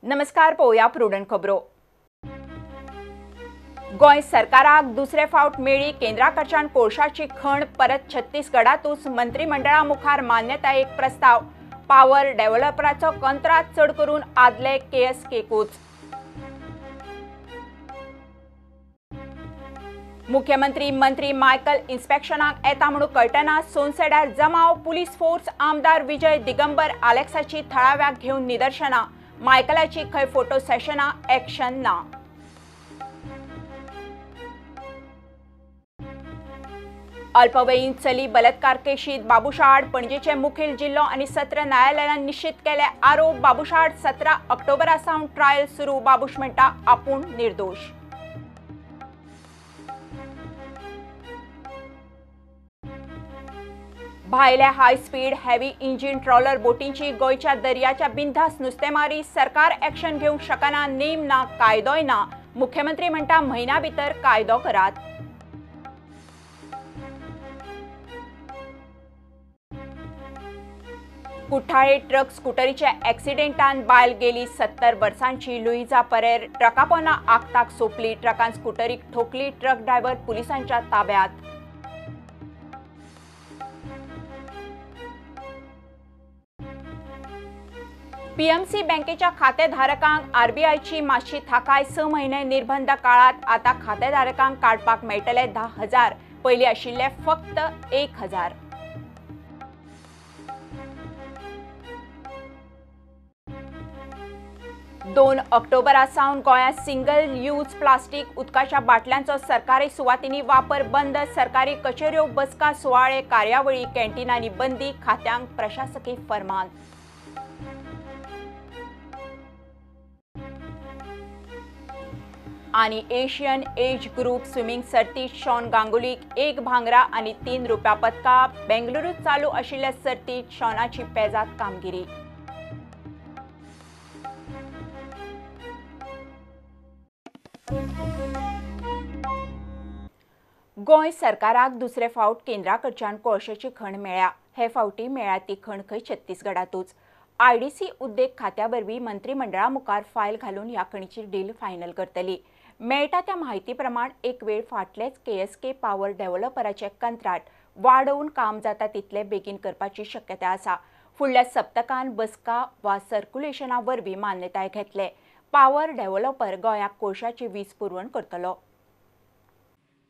नमस्कार, पळोवया प्रुडंट खबरो। गोंय सरकाराक दुसरे फावट मेळ्ळी केंद्रा कडच्यान कोळशाची खण परत छत्तीसगडातूच मंत्रिमंडळा मुखार मान्यतायेक प्रस्ताव। पावर डेव्हलपराचो कंत्राट चड करून आदले केएसकेकूच। मुख्यमंत्री मंत्री मायकल इन्स्पेक्शनाक येता म्हणून कळटना सोनसेड्यार जमाव। पुलीस फोर्स आमदार विजय दिगंबर आलेक्साची थळाव्याक घेवन निदर्शना। मायकलाची खंय फोटो सेशना, एक्शन ना। अल्पवयीन चली बलात्कार केशीत बाबूशाड। पणजेचे मुखेल जिल्लो आनी सत्र न्यायालयान निश्चित केले आरोप। बाबूशाड 17 ऑक्टोबरा सावन ट्रायल सुरू। बाबूश म्हणटा आपूण निर्दोश। भायल्या high speed heavy engine trawler बोटींची गोयच्या दर्याच्या बिनधास्त नुस्तेमारी। सरकार एक्शन घेवंक शकना, नेम ना, कायदोय ना। मुख्यमंत्री म्हणटा म्हयन्या भितर कायदो करात। कुठ्ठाळे ट्रक स्कूटरीच्या एक्सिडेंटान बायल गेली 70 वर्सांची लुईजा परेर। ट्रका पोंदा आगताक सोंपली। ट्रकान स्कूटरीक ठोकली। ट्रक ड्रायव्हर पुलिसांच्या ताब्यात। पीएमसी बँकेच्या खातेधारकांक आरबीआयची मातशी थाकाय। 6 म्हयने निर्बंध काळात आता खातेधारकांक काडपाक मेळटले 10,000। पयलीं आशिल्ले फक्त 1,000। दोन ऑक्टोबरा सावन गोंयांत सिंगल यूज प्लास्टीक उदकाच्या बाटल्यांचो सरकारी सुवातींनी वापर बंद। सरकारी कचेऱ्यो, बसका, सुवाळे, कार्यावळी, कॅन्टीनांनी बंदी। खात्यांक प्रशासकी फर्मान। आणि एशियन एज ग्रुप स्विमिंग सर्तीत शॉन गांगुलीक 1 भांगरा आनी 3 रुप्या पदकां। बेंगलुरूत चालू आशिल्ल्या सर्तीत शॉनाची पेजाद कामगिरी। गोंय सरकाराक दुसरे फावट केंद्रा कडच्यान कोळशाची खण मेळ्ळ्या। हे फावटी मेळ्ळ्या ती खण खंय छत्तीसगडातूच। आयडीसी उद्देग खात्या वरवीं मंत्रिमंडळा मुखार फायल घालून ह्या खणीची डील फायनल करतली। मेळटा त्या म्हायती प्रमाण एक वेळ फाटलेच केएसके पावर डेव्हलपराचे कंत्राट वाडोवन काम जाता तितले बेगीन करपाची शक्यताय आसा। फुडल्या सप्तकान बसका वा सर्क्युलेशना वरवीं मान्यताय घेतले। पावर डेव्हलपर गोंयाक कोळशाची वीज पुरवण करतलो।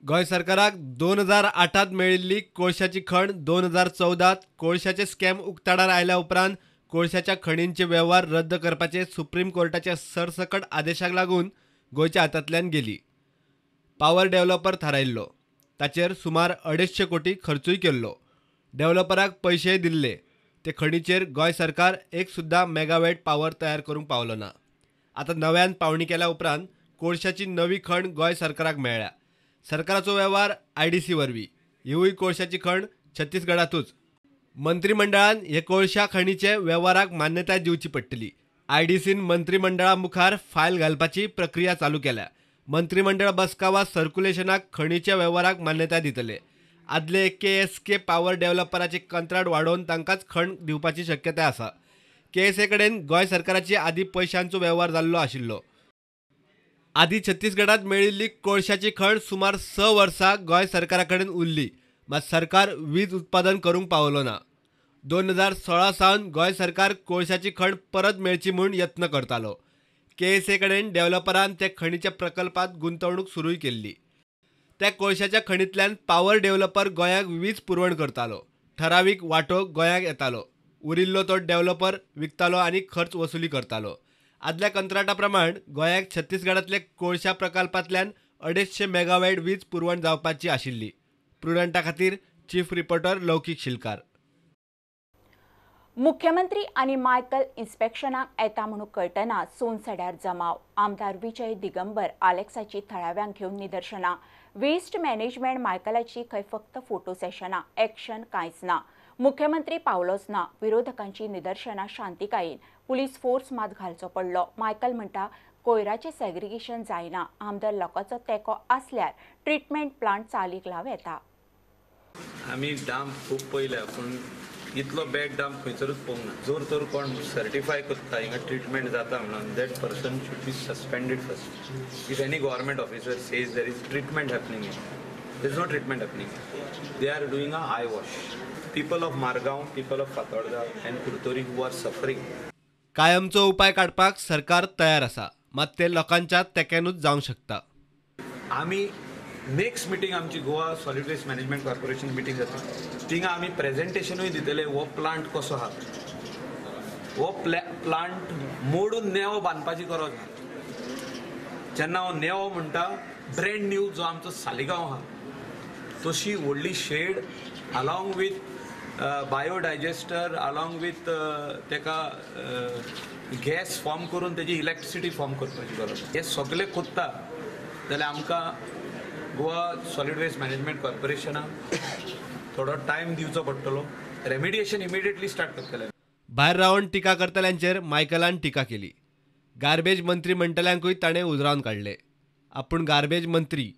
गोंय सरकाराक 2008त मेळिल्ली कोळशाची खण 2014त कोळशाचे स्कॅम उक्ताडार आयल्या उपरांत कोळशाच्या खणींचे वेव्हार रद्द करपाचे सुप्रीम कोर्टाच्या सरसकट आदेशाक लागून गोंयच्या हातांतल्यान गेली। पावर डेव्हलपर थारायल्लो, ताचेर सुमार 250 कोटी खर्चूय केल्लो। डेव्हलपराक पयशेय दिल्ले। ते खणीचेर गोंय सरकार एक सुद्धा मेगावॅट पावर तयार करूंक पावलो ना। आता नव्यान पावणी केल्या उपरांत कोळशाची नवी खण गोंय सरकाराक मेळ्ळ्या। सरकाराचो वेव्हार आयडीसी वरवीं। हीवूय कोळशाची खण छत्तीसगडातूच। मंत्रिमंडळान हे कोळशा खणीचे वेव्हाराक मान्यताय दिवची पडटली। आयडीसीन मंत्रिमंडळा मुखार फायल घालपाची प्रक्रिया चालू केल्या। मंत्रिमंडळ बसका वा सर्क्युलेशनाक खणीच्या वेव्हाराक मान्यताय दितले। आदले केएसके पावर डेव्हलपराचे कंत्राट वाडोवन तांकांच खण दिवपाची शक्यताय आसा। केएसए कडेन गोंय सरकाराची आदी पयशांचो वेव्हार जाल्लो आशिल्लो। आदी छत्तीसगडात मेळिल्ली कोळशाची खण सुमार 6 वर्सां गोंय सरकारा कडेन उरली, मात सरकार वीज उत्पादन करूंक पावलो ना। 2016 सावन गोंय सरकार कोळशाची खण परत मेळची म्हूण यत्न करतालो। केएसए कडेन डेव्हलपरान त्या खणीच्या प्रकल्पात गुंतवणूक सुरूय केल्ली। त्या कोळशाच्या खणींतल्यान पावर डेव्हलपर गोंयाक वीज पुरवण करतालो। ठरावीक वांटो गोंयाक येतालो। उरिल्लो तो डेव्हलपर विकतालो आनी खर्च वसुली करतालो। आदल्या कंत्राटा प्रमाण गोंयाक छत्तीसगडांतल्या कोळशा प्रकल्पांतल्यान 250 मेगावॅट वीज पुरवण जावपाची आशिल्ली। प्रुडंटा खातीर चीफ रिपोर्टर लौकीक शिलकार। मुख्यमंत्री आनी मायकल इन्स्पेक्शनाक येता म्हणून कळटना सोनसेड्यार जमाव। आमदार विजय दिगंबर आलेक्साची थळाव्यांक घेवन निदर्शना। वेस्ट मॅनेजमेंट मायकलाची खंय फक्त फोटो सेशना, एक्शन कांयच ना। मुख्यमंत्री पावलोच ना। विरोधकांची निदर्शना शांतिकायेन। पुलीस फोर्स मात घालचो पडलो। मायकल म्हणटा कोयराचे सेग्रिगेशन जायना। आमदार लोकांचो तेंको आसल्यार ट्रीटमेंट प्लांट चालीक लाव येता। आमी डाम खूब पयल्या, पूण इतलो बॅक डॅम खंयसरूच पळोवंक ना. जोर तर कोण सर्टिफाय करता हिंगा ट्रिटमेंट जाता म्हणून that person should be suspended first. If any government officer says there is treatment happening there is no treatment happening. They are doing a eye wash. People of Margao, people of Fatorda and Curtorim who are suffering. कायमचो उपाय काडपाक सरकार तयार आसा, मात ते लोकांच्या तेक्यानूच जावंक शकता. आमी नेक्स्ट मिटींग आमची Goa solid waste management corporation meeting जाता. थिंगा आमी प्रेझेंटेशनूय दितले हो प्लांट कसो आहा. हो प्लांट मोडून नेवो बांदपाची गरज ना. जेन्ना हो नेवो म्हणटा ब्रँड न्यू जो आमचो सालिगांव आहा तशी व्हडली shed along with biodigester along with तेका गॅस फॉर्म करून तेजी इलेक्ट्रिसिटी फॉर्म करपाची गरज. हे सगळे कोत्ता जाल्यार आमकां गोवा सॉलिड वेस्ट मॅनेजमेंट कॉर्पोरेशनाक थोडो टायम दिवचो पडटलो. रेमिडिएशन इमिडिएटली स्टार्ट करतले. भायर रावन टिका करतल्यांचेर मायकलान टिका केली. गार्बेज मंत्री म्हणटल्यांकूय ताणें उजरावन काडले. आपूण गार्बेज मंत्री,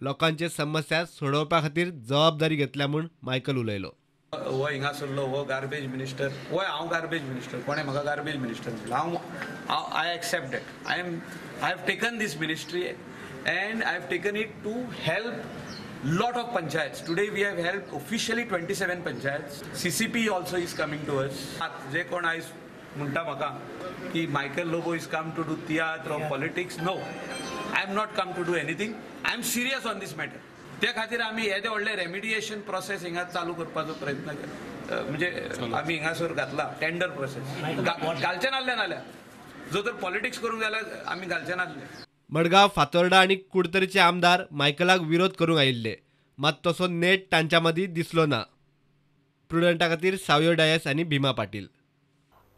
लोकांचे समस्या सोडोवपा खातीर जबाबदारी घेतल्या म्हूण मायकल उलयलो. हो हिंगासरलो हो गार्बेज मिनिस्टर, होय हांव गार्बेज मिनिस्टर. कोणें म्हाका गार्बेज मिनिस्टर म्हणलें. I accept that. I have taken this ministry and I have taken it to help lot of panchayats. Today we have helped officially 27 panchayats. CCP also is coming to us. जे कोण आयज म्हणटा म्हाका की Michael Lobo is come to do theatre or politics. No, I am not come to do anything. I am serious on this matter. त्या खातीर आमी येदे व्हडले रेमिडिएशन प्रोसेस हिंगा चालू करपाचो प्रयत्न केला. म्हणजे आमी हिंगासर घातला टेंडर प्रोसेस. घालचे नासले जो तर पॉलिटिक्स करूंक जाल्यार आमी घालचे नासले. मडगांव, फातोर्डा आनी कुडतरीचे आमदार मायकलाक विरोध करूंक आयिल्ले, मात तसो नेट तांच्या मदीं दिसलो ना. प्रुडंटा खातीर सावयो डायस आनी भीमा पाटील.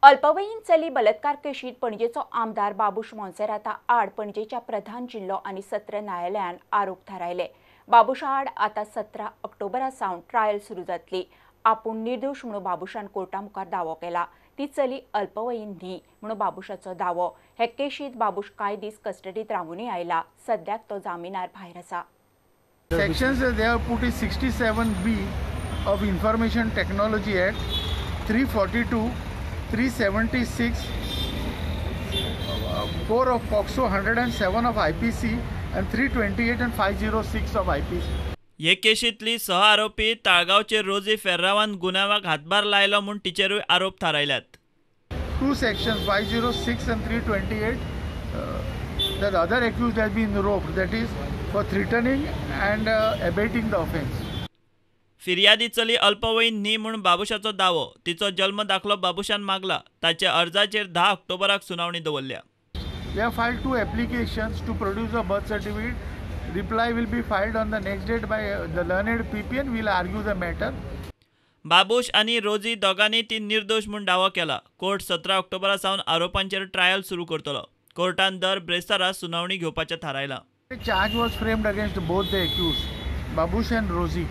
अल्पवयीन चली बलात्कार केशीत पणजेचो आमदार बाबूश मोन्सेराता आड पणजेच्या प्रधान जिल्लो आनी सत्र न्यायालयान आरोप थारायले. बाबूशा आड आतां 17 ऑक्टोबरा सावन ट्रायल सुरू जातली. आपूण निर्दोश म्हणून बाबूशान कोर्टा मुखार दावो केला. ती चली अल्पवयीन न्ही म्हणून बाबूशाचो दावो. हे केशीत बाबूश कांय दीस कस्टडीत रावूनय आयला. सद्याक तो जामिनार भायर आसा. Sections they have put is 67B of Information Technology Act, 342, 376, 4 of POCSO, 107 of IPC and 328 and 506 of IPC. हे केशींतली 6 आरोपी ताळगांवचे रोजी फेर्रावान गुन्यांवाक हातभार लायलो म्हूण तिचेरूय आरोप थारायल्यात. 2 sections 506 and 328 that other accused has been roped, that is for threatening and abating the offence. फिर्यादी चली अल्पवयीन न्ही म्हूण बाबूशाचो दावो. तिचो जल्म दाखलो बाबूशान मागला. ताच्या अर्जाचेर 10 ऑक्टोबराक सुनावणी दवरल्या. We have filed 2 applications to produce a birth certificate. Reply will be filed on the next date by the learned PP and will argue the matter. Babush आनी रोजी दोगांनी ती निर्दोश म्हूण दावो केला. कोर्ट 17 ऑक्टोबरा सावन आरोपांचेर ट्रायल सुरू करतलो. कोर्टान दर ब्रेस्तारा सुनावणी घेवपाचें थारायलां. A charge was framed against both the accused, Babush and Rosie.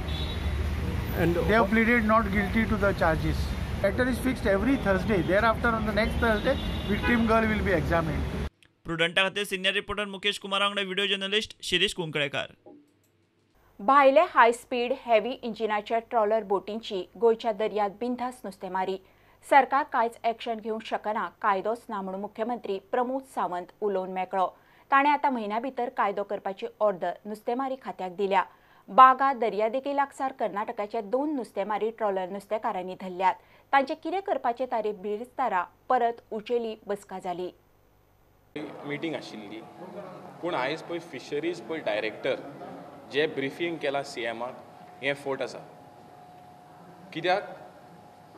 And they have pleaded not guilty to the charges. Matter is fixed every Thursday. Thereafter, on the next Thursday, victim girl will be examined. प्रुडंटा खातीर senior reporter Mukesh Kumar वांगडा video journalist Shirish Kunkalekar. भायले हाय speed heavy इंजिनाच्या trawler बोटींची गोंयच्या दर्यांत बिनधास्त नुस्तेमारी. सरकार कांयच action घेवंक शकना, कायदोच ना म्हणून मुख्यमंत्री प्रमोद सावंत उलोवन मेकळो. ताणें आतां म्हयन्या भितर कायदो करपाची ऑर्डर नुस्तेमारी खात्याक दिल्या. बागा दर्यादेगे लागसार कर्नाटकाचे 2 नुस्तेमारी ट्रॉलर नुस्तेकारांनी धरल्यात. तांचे कितें करपाचे तारीख बिरेस्तारा परत उचेली बसका जाली. मिटींग आशिल्ली पूण आयज पळय फिशरीज पळय डायरेक्टर जे ब्रिफींग केला CMाक हें फोट आसा. कित्याक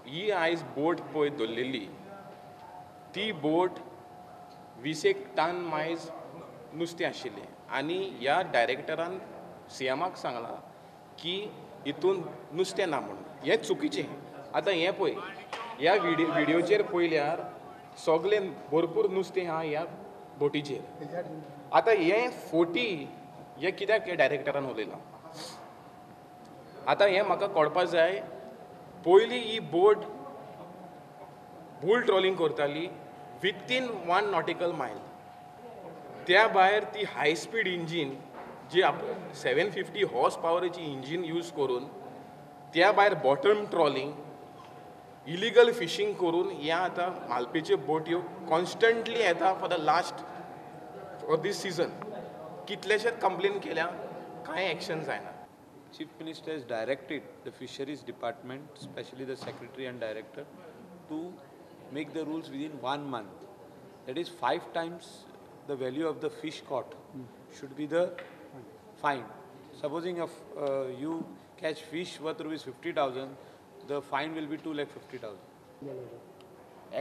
ही आयज बोट पळय दवरलेली ती बोट 20 टन मायज नुस्तें आशिल्लें आनी ह्या डायरेक्टरान CMाक सांगलां की हितून नुस्तें ना म्हणून. हें चुकीचें. आतां हें पळय ह्या व्हिडिओचेर पळयल्यार सगळें भरपूर नुस्तें आहा ह्या बोटीचेर. आतां हें फोटी हें कित्याक हे डायरेक्टरान उलयलां. आतां हें म्हाका कळपाक जाय. पयलीं ही बोट बुल ट्रॉलिंग करताली विथीन 1 नॉटिकल मायल. त्या भायर ती हाय स्पीड इंजीन जी 750 हॉर्स पावराची इंजीन यूज करून त्या भायर बॉटम ट्रॉलिंग इलिगल फिशींग करून ह्या आतां मालपेच्यो बोट्यो कॉन्स्टंटली येता for the last for this season. कितलेशेच कंप्लेन केल्या, कांय एक्शन जायना. Chief Minister has directed the Fisheries Department, especially the Secretary and Director, to make the rules within 1 month. That is 5 times the value of the fish caught should be the fine. Supposing if you catch fish worth ₹50,000, the fine will be 2,50,000.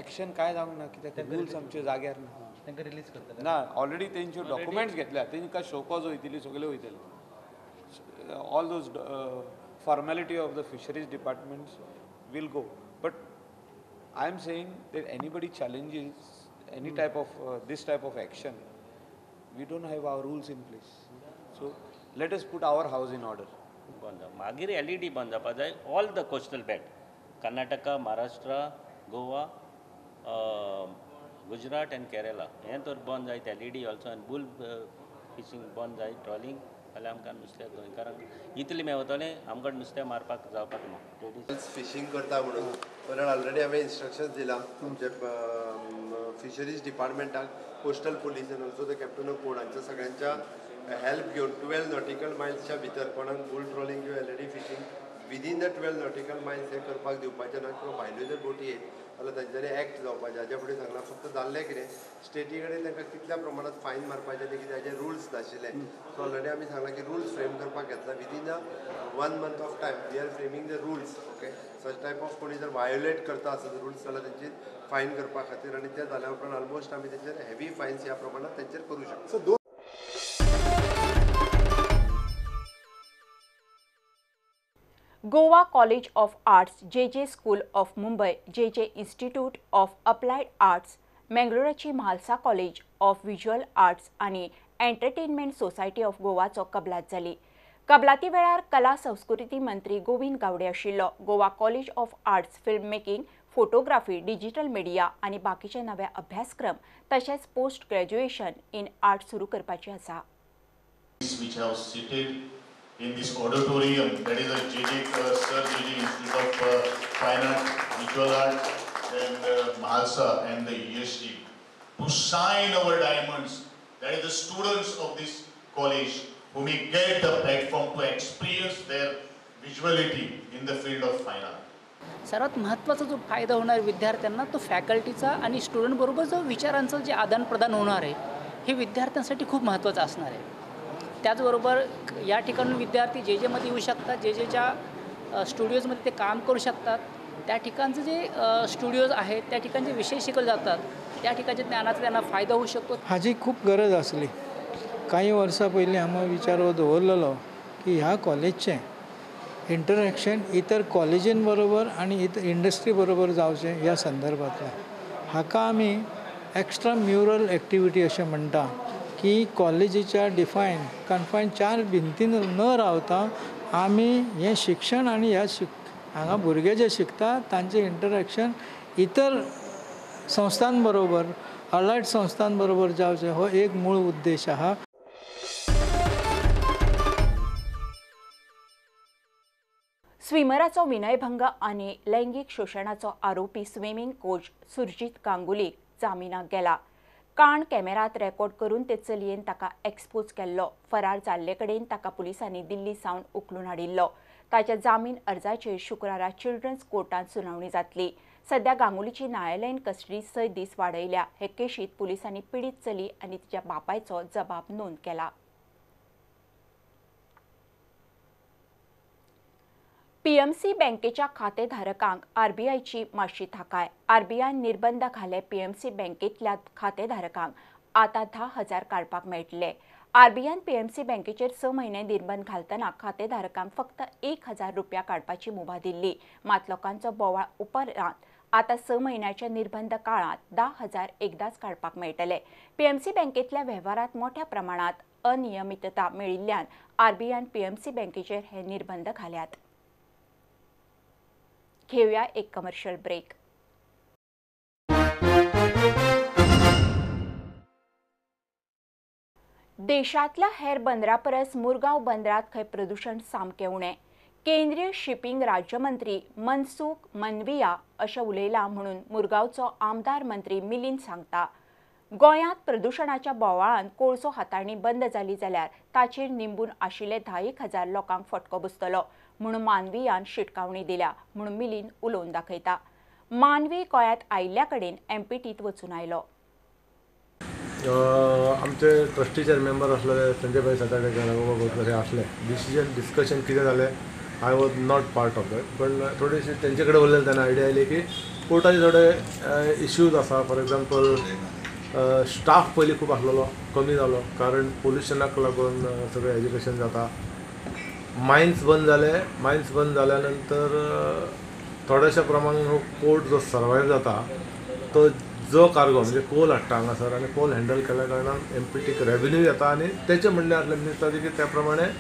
Action काय जावंक ना, कित्याक rules आमचे जाग्यार ना. तांकां release करतले ना. ऑलरेडी तेंच्यो डॉक्युमेंट्स घेतल्या, तेंकां शोकॉज वयतली, सगळे वयतले. All those formality of the fisheries departments will go. But I am saying that anybody challenges any type of this type of action, we don't have our rules in place. So let us put our house in order. मागीर LED बंद जावपा जाय. All the coastal belt, Karnataka, Maharashtra, Goa, Gujarat end Kerala हें तर बंद जायत. LED also आनी boule fishing बंद जाय, ट्रॉलिंग जाल्यार आमकां नुस्त्या गोंयकारांक इतलें मेवतलें, आमकां नुस्तें मारपाक जावपाक ना. फिशींग करता म्हणून कारण ऑलरेडी हांवें इन्स्ट्रक्शन्स दिला आमचे फिशरीज डिपार्टमेंटाक, कोस्टल पुलीस आनी also the captain of port हांच्या सगळ्यांच्या हेल्प घेवन 12 नॉटिकल मायल्सच्या भितर कोणाक बुल ट्रॉलिंग किंवा LED fishing within the 12 nautical Miles हे करपाक दिवपाचें ना. किंवा भायल्यो जर बोटी येत जाल्यार तांच्यांनी एक्ट जावपाचें. हाज्या फुडें सांगलां फक्त जाल्लें कितें, स्टेटी कडेन तांकां कितल्या प्रमाणात फायन मारपाचें ते कितें हाजे रुल्स नाशिल्ले. सो ऑलरेडी आमी सांगलां की रुल्स फ्रेम करपाक घेतला. Within the 1 month of time we are framing the rules. Okay, such type of कोणी जर वायोलेट करता आसत रुल्स जाल्यार तेंची फायन करपा खातीर, आनी ते जाल्या उपरांत ऑलमोस्ट आमी तेंचेर हेवी फायन्स ह्या प्रमाणात तेंचेर करूं शकता. Goa college of arts, JJ school of Mumbai, JJ institute of applied arts, मंगळुराची Mhalsa college of visual arts आनी एंटरटेनमेंट सोसायटी ऑफ गोवाचो कबलात जाली. कबलाती वेळार कला संस्कृती मंत्री गोविंद गावडे आशिल्लो. Goa college of arts film making, photography, digital media आनी बाकीचे नवे अभ्यासक्रम तशेंच पोस्ट ग्रॅज्युएशन इन आर्ट सुरू करपाची आसा. Which have seated in this auditorium, that is a Sir JJ Institute of Fine Art, Visual Art, and Mahalsa and the ESG, to shine our diamonds. That is the students of this college who may get the platform to experience their visuality in the field of fine art. सर्वात महत्त्वाचा जो फायदा होणार विद्यार्थ्यांना तो फॅकल्टीचा आणि student बरोबर जो विचारांचं जे आदान प्रदान होणार आहे हे विद्यार्थ्यांसाठी खूप महत्त्वाचं असणार आहे. त्याचबरोबर या ठिकाणी विद्यार्थी JJ मध्ये येऊ शकतात, JJच्या स्टुडिओजमध्ये ते काम करू शकतात. त्या ठिकाणचे जे स्टुडिओज आहेत त्या ठिकाणचे विषय शिकवले जातात, त्या ठिकाणच्या ज्ञानाचा त्यांना फायदा होऊ शकतो. हाची खूप गरज आसली. काही वर्सां पयलीं हांवें विचार दवरलेलो की ह्या कॉलेजचें इंटरॅक्शन इतर कॉलेजीं बरोबर आनी इतर इंडस्ट्री बरोबर जावचें ह्या संदर्भांतलें. हाका आमी एक्स्ट्रा म्युरल एक्टिविटी अशें म्हणटा की कॉलेजीच्या कन्फायन 4 भिंतीन न रावता आमी हें शिक्षण आनी ह्या हांगा भुरगे जे शिकतात तांचें इंटरॅक्शन इतर संस्थां बरोबर, अलायड संस्थां बरोबर जावचें हो एक मूळ उद्देश आहा. स्विमराचो विनयभंग आनी लैंगीक शोशणाचो आरोपी स्विमींग कोच सुरजीत गांगुलीक जामिनाक गेला. काण कॅमेरात रेकॉर्ड करून ते चलयेन ताका एक्सपोज केल्लो. फरार जाल्ले कडेन ताका पुलिसांनी दिल्ली सावन उखलून हाडिल्लो. ताच्या जामीन अर्जाचेर शुक्रारा चिल्ड्रन्स कोर्टात सुनावणी जातली. सध्या गांगुलीची न्यायालयीन कस्टडी 6 दीस वाडयल्या. हे केशीत पुलिसांनी पीडित चली आनी तिच्या बापायचो जबाब नोंद केला. PMC बँकेच्या खातेधारकांक RBIची मातशी थाकाय. RBIन निर्बंध घाले PMC बँकेतल्या खातेधारकांक आता 10,000 काडपाक मेळटले. RBIन PMC बँकेचेर 6 म्हयने निर्बंध घालतना खातेधारकांक फक्त 1,000 रुपया काडपाची मुभा दिल्ली. मात लोकांचो बोवाळ उपरांत आता 6 म्हयन्याच्या निर्बंध काळात 10,000 एकदाच काडपाक मेळटले. PMC बँकेतल्या वेव्हारांत मोठ्या प्रमाणात अनियमितता मेळिल्ल्यान RBIन PMC बँकेचेर हे निर्बंध घाल्यात. घेऊया एक कमर्शियल ब्रेक. देशातल्या हेर बंदरा परस मुरगांव बंदरात खंय प्रदूषण सामकें उणें. केंद्रीय शिपिंग राज्यमंत्री मनसुख मनविया अशें उलयला म्हणून मुरगांवचो आमदार मंत्री मिलिंद सांगता. गोंयांत प्रदूषणाच्या बोवाळान कोळसो हाताळणी बंद जाली जाल्यार ताचेर निंबून आशिल्ले 10,000 लोकांक फटको बसतलो म्हणून मानवियान शिटकावणी दिल्या म्हणून मिलिंद उलोवन दाखयता. मानवी गोंयांत आयिल्ल्या कडेन एमपीटीत वचून आयलो. आमचे ट्रस्टीचे मेंबर असलेले संजय भाई सताडे हे असले डिस्कशन कितें जालें I was not part of that पण थोडीशी तेंचे कडेन उलयलें तेन्ना आयडिया आयली की कोर्टाचे थोडे इश्यूज आसा. फॉर एग्जाम्पल स्टाफ पयलीं खूब आसलेलो कमी जालो कारण पोल्युशनाक लागून सगळें एज्युकेशन जाता. मायन्स बंद जाल्या नंतर थोड्याशा प्रमाणात कोर्ट जो सर्वायव जाता तो जो कार्गो म्हणजे कोल हाडटा हांगासर आनी कोल हँडल केल्या कारणान एमपीटीक रेवेन्यू येता आनी तेचे म्हणणे आसलें मिनिस्टराचे की त्या प्रमाणे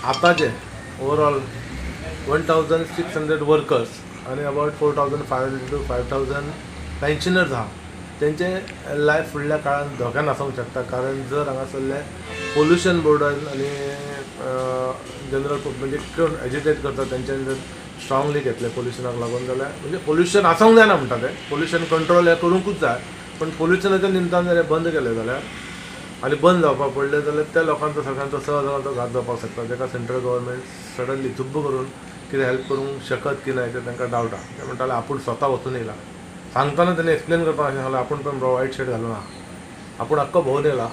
आतांचे ओवरऑल 1,600 वर्कर्स आनी अबावट 4,500 to 5,000 पेन्शनर्स आहा तेंचे लायफ फुडल्या काळान धोक्यान आसूंक शकता. कारण जर हांगासरले पोल्युशन बोर्डान आनी जनरल म्हणजे कोण एज्युकेट करता तेंच्यानी जर स्ट्रॉंगली घेतले पोल्युशनाक लागून जाल्यार म्हणजे पोल्युशन आसूंक जायना म्हणटा ते पोल्युशन कंट्रोल हे करूंकूच जाय पण पोल्युशनाच्या निमतान जर बंद केले जाल्यार आनी बंद जावपाक पडले जाल्यार त्या लोकांचो सगळ्यांचो सहज घात जावपाक शकता. जाका सेंट्रल गव्हर्मेंट सडनली जुब्ब करून कितें हेल्प करूंक शकत की ना ते तांकां डावट आहा. ते म्हणटाले आपूण स्वता वचून येयला सांगतना तेणी एक्सप्लेन करपाक अशें सांगलें आपूण पण वायट शर्ट घालून आहा आपूण आख्खो भोंवन येयला.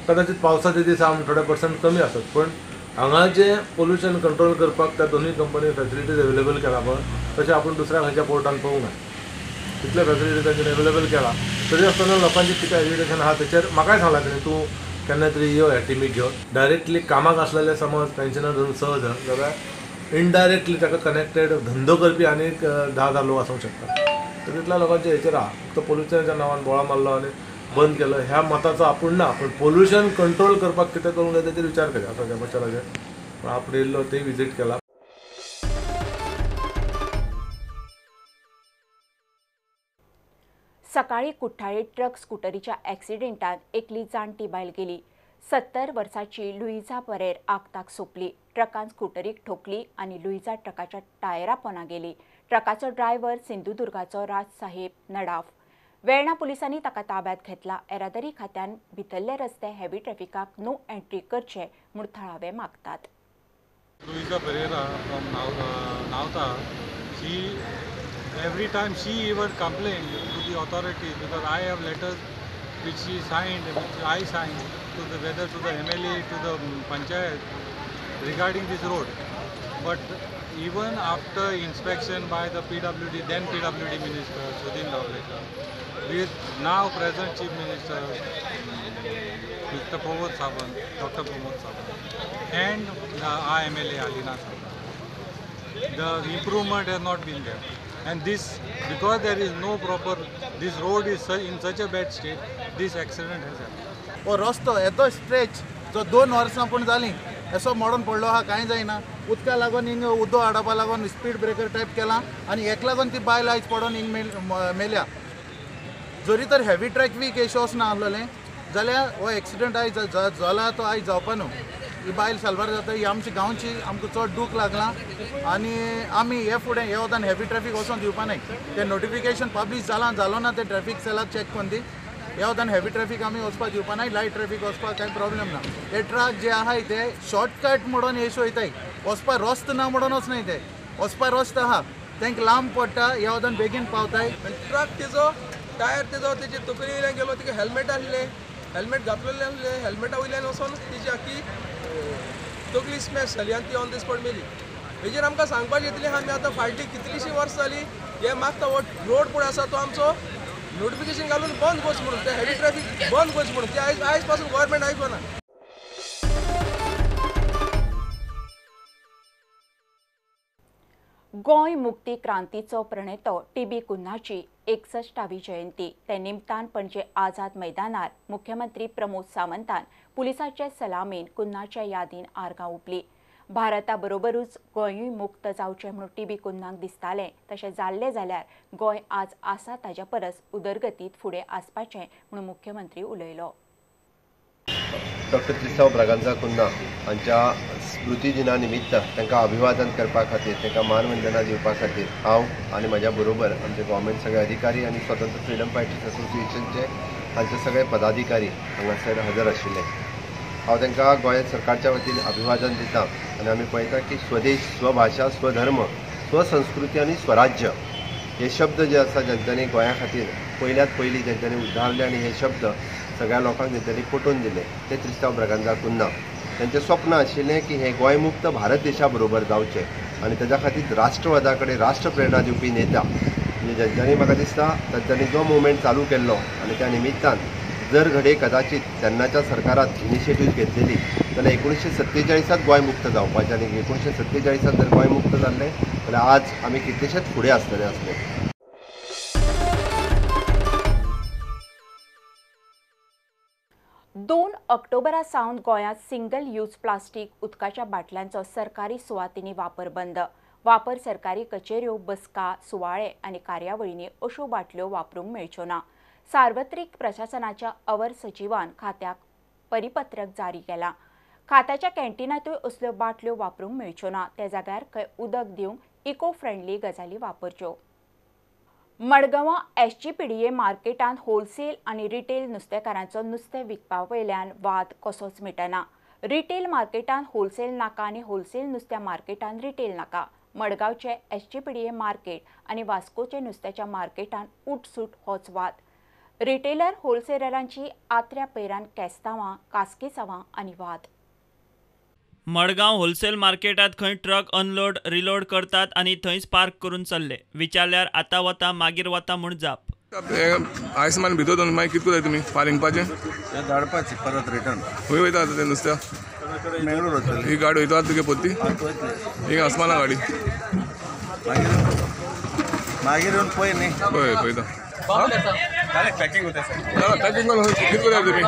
कदाचित पावसाचे दीस आम थोडे पर्संट कमी आसत पण हांगा जे पोल्युशन कंट्रोल करपाक त्या दोनूय कंपनी फॅसिलिटीज अवेलेबल केला पळय तशें आपूण दुसऱ्या खंयच्या पोर्टान पळोवंक ना. तितले फॅसिलिटी तांच्यानी अवेलेबल केला तरी आसतना लोकांची कितें एज्युकेशन आहा तेचेर म्हाकाय सांगलां तेणी तूं केन्ना तरी यो ह्या टिमीक घेवन डायरेक्टली कामाक आसलेले समज पेन्शनर धरून सहज जाल्यार इनडायरेक्टली ताका कनेक्टेड धंदो करपी आनीक 10,000 लोक आसूंक शकता. तर तितल्या लोकांचे हेचेर आहा फक्त पोल्युशनाच्या नांवान बोळा मारलो आनी बंद केलं ह्या मताचो आपूण ना पण पोल्युशन कंट्रोल करपाक कितें करूंक जाय तेचेर विचार केला आतां कर्मचाऱ्याचेर आपण येयल्लो ते विजीट केला. सकाळी कुठ्ठाळी ट्रक स्कूटरीच्या ॲक्सिडेंटात एकली जाणटी बायल गेली. 70 वर्साची लुईजा परेर आगताक सोंपली. ट्रकान स्कूटरीक ठोकली आनी लुईजा ट्रकाच्या टायरा पोंदा गेली. ट्रकाचो ड्रायव्हर सिंधुदुर्गाचो राज साहेब नडाफ. वेर्णा पुलिसांनी ताका ताब्यात घेतला. येरादारी खात्यान भितरले रस्ते हेवी ट्रॅफिकाक नो एंट्री करचे म्हूण थळावे मागतात. Luisa Pereira from Nauta, every time she even complained to the authorities because I have letters which she signed, which I signed to the whether to the MLA, to the Panchayat regarding this road. But even after inspection by the PWD, then PWD Minister Sudhin Lavlekar, with now present Chief Minister Mr. Pramod Sawant, Dr. Pramod Sawant, and the IMLA Alina Sawant, the improvement has not been there. And this, because there is no proper, this road is in such a bad state, this accident has happened. हो रस्तो येतो stretch जो 2 वर्सां पूण जालीं असो मोडून पडलो आहा कांय जायना. उदका लागून हिंग उदो हाडपा लागून स्पीड ब्रेकर टायप केला आनी हेका लागून ती बायल आयज पडून हिंग मेल्या. जरी तर हेवी ट्रॅफिक इश्यूज ना आसलेलें जाल्यार हो एक्सिडेंट आयज जाला तो आयज जावपा न्हू. ही बायल साल्वार जाता ही आमची गांवची आमकां चड दूख लागलां आनी आमी हे फुडें हे वतान हेवी ट्रॅफिक वचोन दिवपा नाय. ते नोटिफिकेशन पब्लीश जालो ना ते ट्रॅफिक सेलाक चॅक कोन्न दी हे वतान हेवी ट्रॅफिक आमी वचपाक दिवपा नाय. लायट ट्रॅफिक वचपाक कांय प्रॉब्लेम ना. हे ट्रक जे आहाय ते शॉर्टकट म्हणून येशो वयताय वचपाक रस्तो ना म्हणून वचनाय ते वचपाक रस्तो आहा तांकां लांब पडटा हे वतान बेगीन पावताय. ट्रक तेजो टायर तेजो तेजे तकली वयल्यान गेलो तिका हेल्मेट आसले हेल्मेट घातलेले आसले हेल्मेटा वयल्यान वचोन तिची आख्खी तकली स्मॅश जाली आनी ती ऑन द स्पॉट मेली. हेजेर आमकां सांगपाक येतली आमी आतां फाटली कितलीशीं वर्सां जाली हे मागता हो रोड पळय आसा तो आमचो नोटिफिकेशन घालून बंद करचो म्हणून ते हेवी ट्रॅफिक बंद करचो म्हणून ते आयज पासून गव्हर्मेंट आयकना. गोंय मुक्ती क्रांतीचो प्रणेतो टी.बी. कुन्हाची 61वी जयंती. ते निमतान पणजे आझाद मैदानार मुख्यमंत्री प्रमोद सावंतान पुलिसाचे सलामीन कुन्हाच्या यादीन आर्गां ओंपली. भारता बरोबरूच गोंयूय मुक्त जावचें म्हणून टी.बी. कुन्हाक दिसतालें तशें जाल्लें जाल्यार गोंय आज आसा ताच्या परस उदरगतीत फुडें आसपाचें म्हणून मुख्यमंत्री उलयलो. डॉक्टर त्रिसाव ब्रागांझा कुन्ना हांच्या स्मृती दिना निमित्त तांकां अभिवादन करपा खातीर तांकां मानवंदना दिवपा खातीर हांव आनी म्हाज्या बरोबर आमचे गोवमेंट सगळे अधिकारी आनी स्वतंत्र फ्रीडम फायटर्स असोसिएशनचे हांचे सगळे पदाधिकारी हांगासर हजर आशिल्ले. हांव तांकां गोंय सरकारच्या वतीन अभिवादन दितां आनी आमी पळयता की स्वदेश, स्वभाषा, स्वधर्म, स्वसंस्कृती आनी स्वराज्य हे शब्द जे आसा जेंच्यांनी गोंया खातीर पयल्यात पयलीं जेंच्यांनी उद्धारले आनी हे शब्द सगळ्या लोकांक जेंच्यांनी पटोवन दिले ते त्रिसाव ब्रागांझा कुन्ना. तेंचें स्वप्न आशिल्लें की हे गोंय मुक्त भारत देशा बरोबर जावचें आनी तेज्या खातीर राष्ट्रवादा कडेन राष्ट्र प्रेरणा दिवपी नेता म्हणजे जेंच्यांनी म्हाका दिसता तेंच्यांनी जो मुवमेंट चालू केल्लो आनी त्या निमित्तान जर घडये कदाचित तेन्नाच्या सरकारात इनिशिएटीव घेतलेली जाल्यार 1947 गोंय मुक्त जावपाचें आनी 1947 जर गोंय मुक्त जाल्लें जाल्यार आज आमी कितलेशेच फुडें आसतले आसले. 2 ऑक्टोबरा सावन गोंयांत सिंगल यूज प्लास्टीक उदकाच्या बाटल्यांचो सरकारी सुवातींनी वापर बंद. वापर सरकारी कचेऱ्यो, बसका, सुवाळे आनी कार्यावळींनी अश्यो बाटल्यो वापरूंक मेळच्यो ना. सार्वत्रिक प्रशासनाच्या अवर सचिवान खात्याक परिपत्रक जारी केलां. खात्याच्या कॅन्टीनांतूय असल्यो बाटल्यो वापरूंक मेळच्यो ना. त्या जाग्यार खंय उदक दिवंक इको फ्रेंडली गजाली वापरच्यो. मडगांवां SGPDA मार्केटांत होलसेल आनी रिटेल नुस्तेकारांचो नुस्तें विकपा वयल्यान वाद कसोच मिटना. रिटेल मार्केटांत होलसेल नाका आनी होलसेल नुस्त्या मार्केटांत रिटेल नाका. मडगांवचे SGPDA मार्केट आनी वास्कोचे नुस्त्याच्या मार्केटांत उटसूट होच वाद. रिटेलर होलसेलरांची आत्र्या पैरान केस्तांवां, कास्किसांवां आनी वाद. मडगांव होलसेल मार्केटात खंय ट्रक अनलोड रिलोड करतात आणि थंयच पार्क करून चल्ले. विचारल्यार आतां वता मागीर वता म्हूण जाप. आयसमान भितर दोन मागीर कितको जाय तुमी फालिंगपाचें धाडपाचें परत रिटर्न खंय वयता आतां तें नुस्त्या मेंगलोर वतली. ही गाडी वयता तुगे पोत्ती ही आसमाना गाडी मागीर येवन पळय न्ही पळय पळयता पॅकिंग उरता पॅकिंग करून कितको जाय तुमी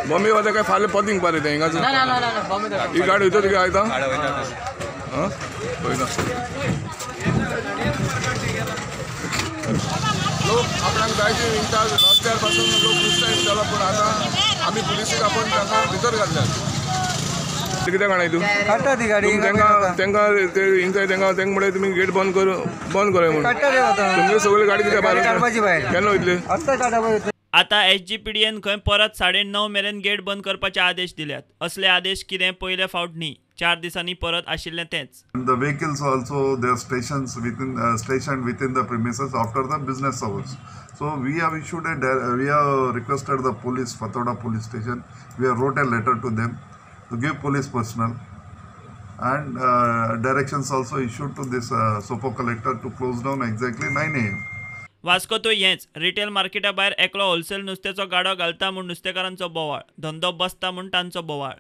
बॉम्बे वता काय फाल्यां पोतींग पार येता हिंगाच ही गाडी वयता तुगे आयता हां पळयता लोक आपणाक जाय ती विकता रस्त्यार पासून लोक नुस्तें विकतालो पूण आतां आमी पुलिसीक आपण तांकां भितर घातल्यात. कित्याक जाणाय तूं काडटा ती गाडी तांकां हिंगा तांकां म्हणल्यार तुमी गेट बंद करूय म्हणून तुमगे सगळी गाडी कित्याक भायर केन्ना वयतले आतां SGPDAन खंय परत 9:30 मेरेन गेट बंद करपाचे आदेश दिल्यात. असले आदेश कितें पयले फावट न्ही, 4 दिसांनी परत आशिल्लें तेंच. The vehicles also their stations stationed within the premises after the business hours. So we have requested the police, Fathoda police station. We have wrote a letter to them to give police personnel and directions also issued to this Sopo collector to close down exactly 9 AM. वास्कोतूय हेंच. Retail Marketa भायर एकलो wholesale नुस्त्याचो गाडो घालता म्हूण नुस्तेकारांचो बोवाळ, धंदो बसता म्हूण तांचो बोवाळ.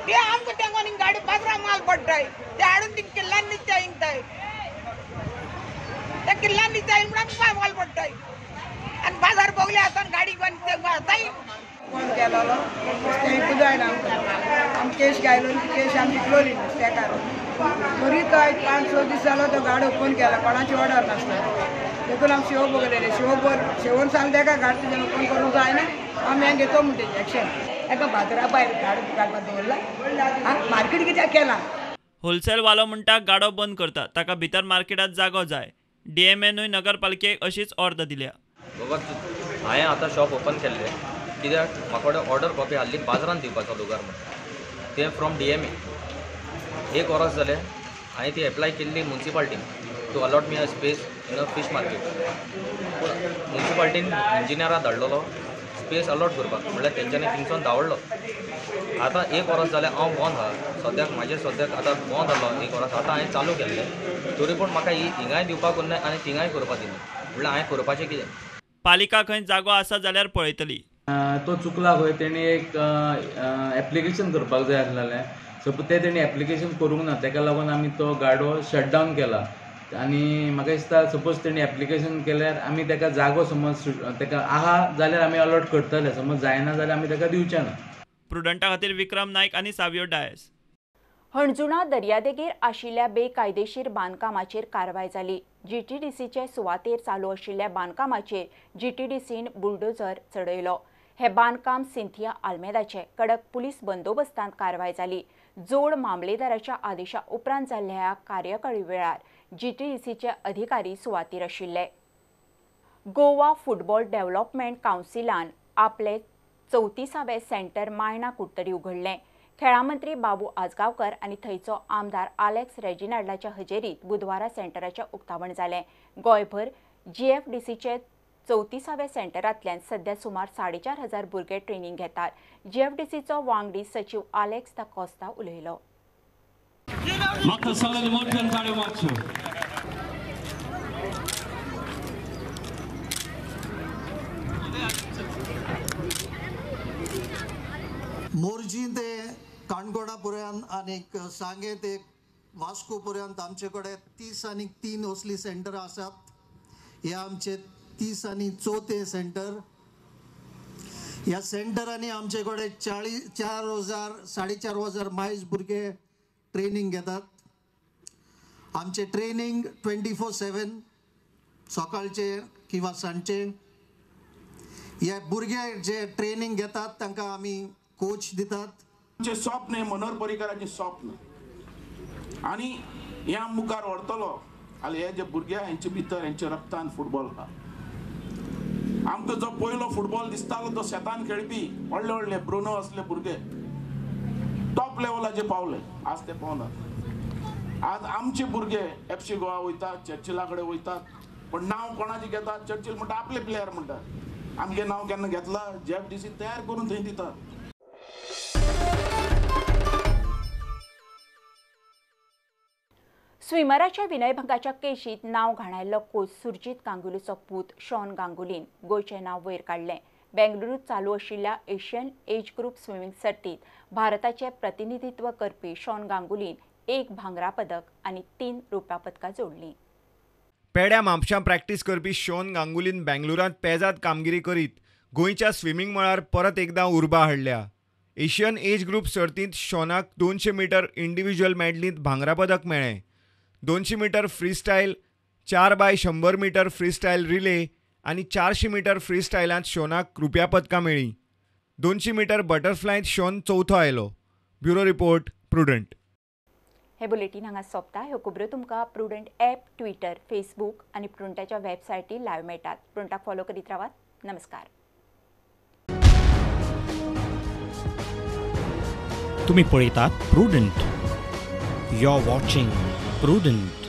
ते आमकां तेंगोनी गाडी बाजरा माल पडटाय ते हाडून तिंग किल्लांनी त्या हिंगताय त्या किल्लांनी त्या हिंगडाक माल पडटाय आनी बाजार बोगले आतां गाडी बंद ते मारताय फोन केलोलो नुस्तें विकूं जायना आमी केश घायलो केश आमी विकलोली नुस्तेकार बरी काय 5-6 दीस जालो तो गाडो ओपन केला कोणाची ऑर्डर नासता देखून आमी शेव बगलेले शेवोन सांग तेका गाडी तुजें ओपन करूंक जायना आमी हें घेतो म्हणटा एक्शन एका बाजारा भायर गाडो घालपाक दवरला मार्केट कित्याक केला. होलसेल वालो म्हणटा गाडो बंद करता ताका भितर मार्केटात जागो जाय. DMAनूय नगरपालिकेक अशीच ऑर्डर दिल्या. हांवें आतां शॉप ओपन केल्लें कित्याक म्हाका कडेन ऑर्डर कॉपी हाल्ली बाजारांत दिवपाचो लुगार म्हणटा तें फ्रॉम DMA 1 वरस जालें हांवें ती एप्लाय केल्ली म्युन्सिपाल्टीन to allot me a space in a fish market पूण म्युन्सिपाल्टीन इंजिनियराक धाडलेलो स्पेस अलॉट करपाक म्हणल्यार तेंच्यांनी थिंगसून धांवडलो. आतां 1 वरस जालें हांव बंद आहा सद्याक म्हाजें सद्याक आतां बंद जालो 1 वरस आतां हांवें चालू केल्लें तरी पूण म्हाका हिंगाय दिवपाक उरना आनी थिंगाय करपाक दिना म्हणल्यार हांवें करपाचें कितें. पालिका खंय जागो आसा जाल्यार पळयतली. तो चुकला खंय तेणी एक एप्लिकेशन करपाक जाय आसलेलें सो तें तेणी एप्लिकेशन करूंक ना तेका लागून आमी तो गाडो शटडावन केला आनी म्हाका दिसता सपोज तेणी एप्लिकेशन केल्यार आमी तेका जागो समज तेका आहा जाल्यार आमी अलॉट करतले समज जायना जाल्यार आमी तेका दिवचे ना. प्रुडंटा खातीर विक्रम नायक आनी सावियो डायस. हणजुणा दर्यादेगेर आशिल्ल्या बेकायदेशीर बांदकामाचेर कारवाय जाली. GTDCचे सुवातेर चालू आशिल्ल्या बांदकामाचेर GTDCन बुलडोजर चडयलो. हे बांदकाम सिंथिया आल्मेदाचे कडक पुलीस बंदोबस्तांत कारवाय जाली. जोड मामलेदाराच्या आदेशा उपरांत जाल्ल्या ह्या कार्यकाळी वेळार GTDCचे अधिकारी सुवातीर आशिल्ले. गोवा फुटबॉल डेव्हलपमेंट कावन्सिलान आपले 34वे सेंटर मायना कुडतरी उघडले. खेळा मंत्री बाबू आजगावकर आणि थंयचो आमदार आलेक्स रेजिनाल्डाच्या हजेरीत बुधवारा सेंटराचें उक्तावण जालें. गोंयभर GFDCचे 34वे सेंटरांतल्यान सध्या सुमार 4,500 भुरगे ट्रेनिंग घेतात. GFDCचो वांगडी सचिव आलेक्स दा कॉस्ता उलयलो. मोर्जी ते काणकोणा पर्यंत आणि सांगे ते वास्को पर्यंत आमचे कडेन 30 आनी 3 असली सेंटर आसात. हे आमचे 30 आनी 34 सेंटर. ह्या सेंटरांनी आमचे कडेन 4,500 मायज भुरगे ट्रेनिंग घेतात. आमचे ट्रेनिंग 24/7 सकाळचे किंवा सांजचे. हे भुरगे जे ट्रेनिंग घेतात तांकां आमी कोच दितात. आमचे स्वप्न हे मनोहर पर्रीकरांचे स्वप्न आणि ह्या मुखार व्हरतलो आनी हे जे भुरगे हेंचे भितर हेंचे रक्तान फुटबॉल आहा. आमकां जो पयलो फुटबॉल दिसतालो तो शेतान खेळपी व्हडले व्हडले ब्रुनो असले भुरगे टॉप लेवलाचे पावले. आज ते पावनात. आज आमचे भुरगे FC गोवा वयतात, चर्चिला कडेन वयतात. पण नांव कोणाचें घेतात? चर्चिल म्हणटा आपले प्लेयर म्हणटात. आमगे नांव केन्ना घेतला? GFDC तयार करून थंय दितात. स्विमराच्या विनयभंगाच्या केशीत नाव घाणायल्लो कोच सुरजीत गांगुलीचो पूत शॉन गांगुलीन गोंयचें नांव वयर काडलें. बेंगलुरूत चालू आशिल्ल्या एशियन एज ग्रुप स्विमींग सर्तीत भारताचें प्रतिनिधित्व करपी शॉन गांगुलीन 1 भांगरा पदक आनी 3 रुप्या पदकां जोडलीं. पेड्या म्हापशां प्रॅक्टीस करपी शॉन गांगुलीन बेंगलुरांत पेजाद कामगिरी करीत गोंयच्या स्विमींग मळार परत एकदां उर्बा हाडल्या. एशियन एज ग्रुप सर्तींत शॉनाक 200 मीटर इंडिव्हिज्युअल मॅडलींत भांगरा पदक मेळ्ळें. 200 metre freestyle, 4x100 metre freestyle relay आनी 400 मीटर फ्री स्टायलांत शॉनाक रुप्या पदकां मेळ्ळीं. 200 मीटर बटरफ्लायंत शॉन चवथो आयलो. Bureau report, prudent. हे बुलेटिन हांगा सोंपता. ह्यो खबरो तुमकां प्रुडंट ॲप, ट्विटर, फेसबूक आनी प्रुडंटाच्या वेबसायटीर लायव्ह मेळटात. प्रुडंटाक फॉलो करीत रावात. नमस्कार. तुम्ही पळयतात Prudent. You are watching prudent.